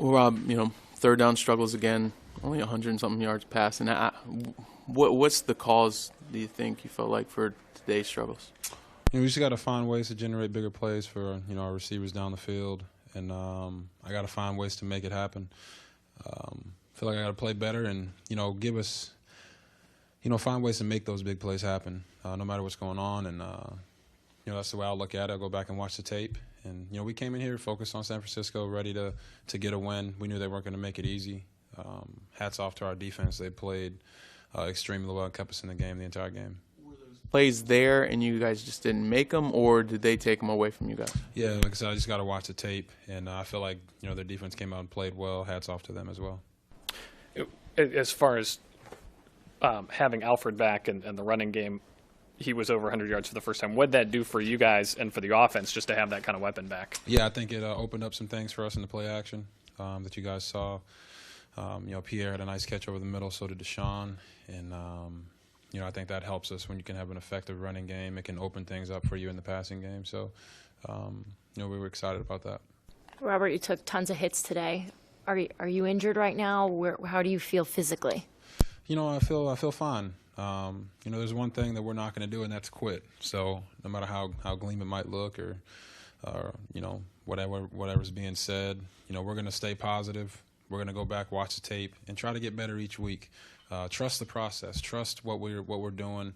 Well, Rob, third down struggles again. Only 100 and something yards passing. What's the cause? Do you think you felt like for today's struggles? We just got to find ways to generate bigger plays for our receivers down the field, and I got to find ways to make it happen. Feel like I got to play better, and give us, find ways to make those big plays happen, no matter what's going on. And that's the way I'll look at it. I'll go back and watch the tape. And we came in here focused on San Francisco, ready to get a win. We knew they weren't going to make it easy. Hats off to our defense. They played extremely well and kept us in the game the entire game. Were those plays there and you guys just didn't make them, or did they take them away from you guys? Yeah, like I said, I just got to watch the tape, and I feel like their defense came out and played well. Hats off to them as well. As far as having Alfred back and the running game, he was over 100 yards for the first time. What did that do for you guys and for the offense just to have that kind of weapon back? Yeah, I think it opened up some things for us in the play action that you guys saw. Pierre had a nice catch over the middle, so did Deshaun. And, I think that helps us when you can have an effective running game. It can open things up for you in the passing game. So, we were excited about that. Robert, you took tons of hits today. Are you injured right now? How do you feel physically? I feel fine. There's one thing that we're not going to do, and that's quit. So no matter how gleam it might look or whatever's being said, we're going to stay positive. We're going to go back, watch the tape, and try to get better each week. Trust the process. Trust what we're doing.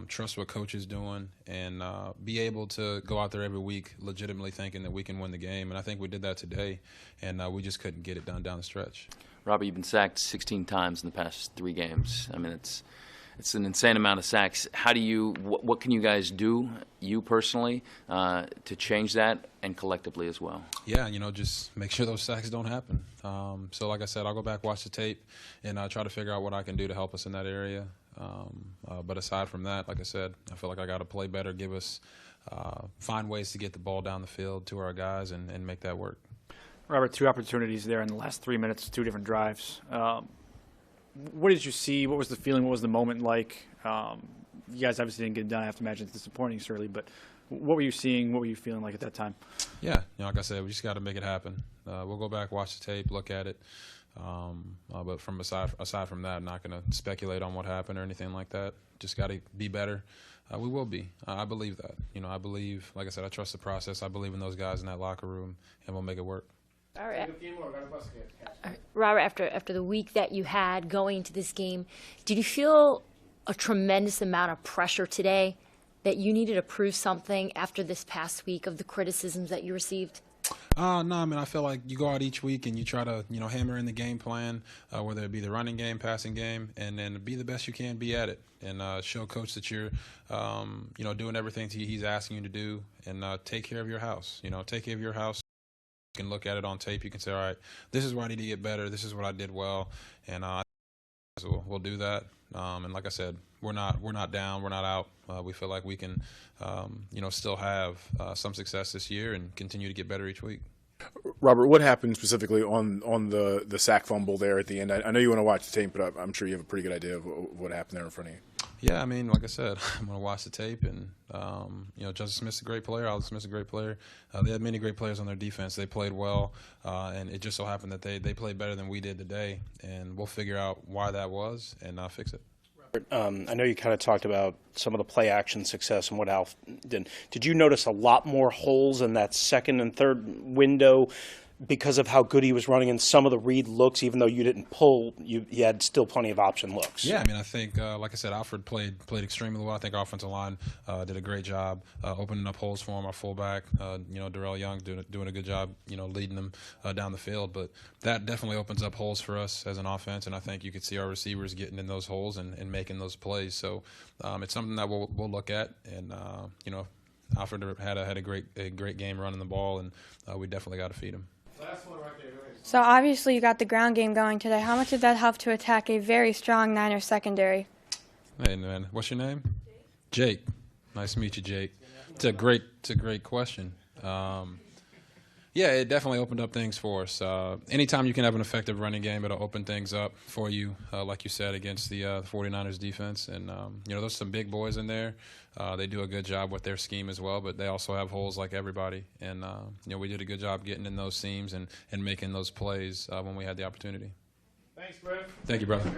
Trust what coach is doing, and be able to go out there every week legitimately thinking that we can win the game. And I think we did that today, and we just couldn't get it done down the stretch. Robert, you've been sacked 16 times in the past 3 games. I mean, it's an insane amount of sacks. What can you guys do, you personally, to change that and collectively as well? Yeah, just make sure those sacks don't happen. So like I said, I'll go back, watch the tape, and try to figure out what I can do to help us in that area. But aside from that, like I said, I feel like I got to play better, find ways to get the ball down the field to our guys and make that work. Robert, 2 opportunities there in the last 3 minutes, 2 different drives. What did you see? What was the feeling? What was the moment like? You guys obviously didn't get it done. I have to imagine it's disappointing, certainly. But what were you seeing? What were you feeling like at that time? Yeah, like I said, we just got to make it happen. We'll go back, watch the tape, look at it. But aside from that, I'm not going to speculate on what happened or anything like that. Just got to be better. We will be. I believe that. I believe, like I said, I trust the process. I believe in those guys in that locker room, and we'll make it work. All right. Robert, after the week that you had going into this game, did you feel a tremendous amount of pressure today that you needed to prove something after this past week of the criticisms that you received? No, I mean, I feel like you go out each week and you try to, hammer in the game plan, whether it be the running game, passing game, and then be the best you can be at it, and show coach that you're, doing everything he's asking you to do, and take care of your house. Take care of your house. You can look at it on tape. You can say, all right, this is where I need to get better. This is what I did well, and we'll do that. And like I said, we're not down. We're not out. We feel like we can, still have some success this year and continue to get better each week. Robert, what happened specifically on the sack fumble there at the end? I know you want to watch the tape, but I'm sure you have a pretty good idea of what happened there in front of you. Yeah, I mean, like I said, I'm going to watch the tape, and Justice Smith's a great player. Alex Smith's a great player. They had many great players on their defense. They played well, and it just so happened that they played better than we did today, and we'll figure out why that was and fix it. I know you kind of talked about some of the play action success and what Alf did. Did you notice a lot more holes in that second and third window because of how good he was running in some of the read looks, even though you didn't pull, you had still plenty of option looks? Yeah, I mean, I think, like I said, Alfred played extremely well. I think our offensive line did a great job opening up holes for him. Our fullback, Darrell Young, doing a good job, leading them down the field. But that definitely opens up holes for us as an offense, and I think you could see our receivers getting in those holes and making those plays. So it's something that we'll look at, and Alfred had a great game running the ball, and we definitely got to feed him. So obviously you got the ground game going today. How much did that help to attack a very strong Niners secondary? Hey, man, what's your name? Jake. Nice to meet you, Jake. It's a great question. Yeah, it definitely opened up things for us. Anytime you can have an effective running game, it'll open things up for you, like you said, against the 49ers defense. And, there's some big boys in there. They do a good job with their scheme as well, but they also have holes like everybody. And, we did a good job getting in those seams and making those plays when we had the opportunity. Thanks, Griff. Thank you, brother.